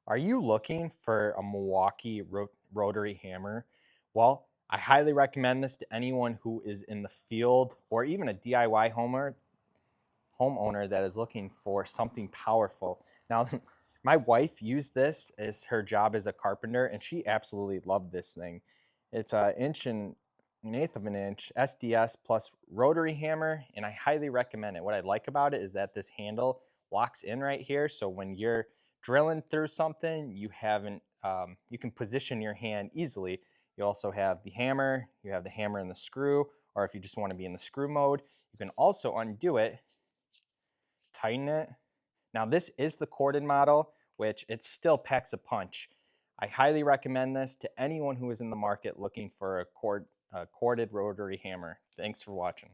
Are you looking for a Milwaukee rotary hammer? Well, I highly recommend this to anyone who is in the field or even a DIY homeowner that is looking for something powerful. Now, my wife used this as her job as a carpenter, and she absolutely loved this thing. It's an inch and an eighth of an inch SDS plus rotary hammer, and I highly recommend it. What I like about it is that this handle locks in right here, so when you're drilling through something, you can position your hand easily. You also have the hammer, you have the hammer and the screw, or if you just want to be in the screw mode, you can also undo it, tighten it. Now this is the corded model, which it still packs a punch. I highly recommend this to anyone who is in the market looking for a corded rotary hammer. Thanks for watching.